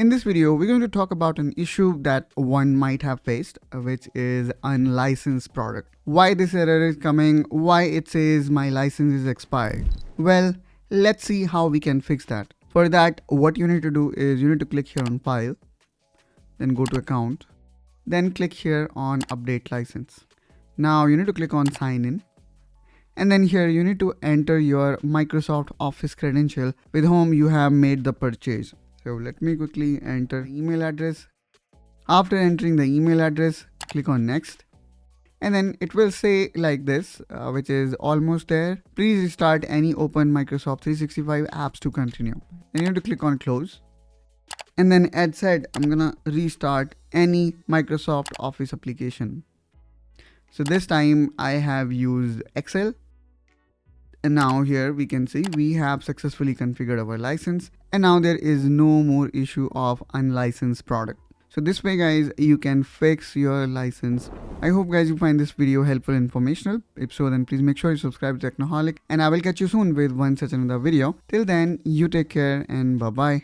In this video, we're going to talk about an issue that one might have faced, which is unlicensed product. Why this error is coming, why it says my license is expired. Well, let's see how we can fix that. For that, what you need to do is you need to click here on file, then go to account, then click here on update license. Now you need to click on sign in. And then here you need to enter your Microsoft Office credential with whom you have made the purchase. So let me quickly enter email address. After entering the email address, click on next. And then it will say like this, which is almost there. Please restart any open Microsoft 365 apps to continue. Then you have to click on close. And then as said, I'm gonna restart any Microsoft Office application. So this time I have used Excel. And now here we can see we have successfully configured our license, and now there is no more issue of unlicensed product. So this way guys, you can fix your license. I hope guys you find this video helpful and informational. If so, then please make sure you subscribe to Technoholic, and I will catch you soon with one such another video. Till then, you take care and bye bye.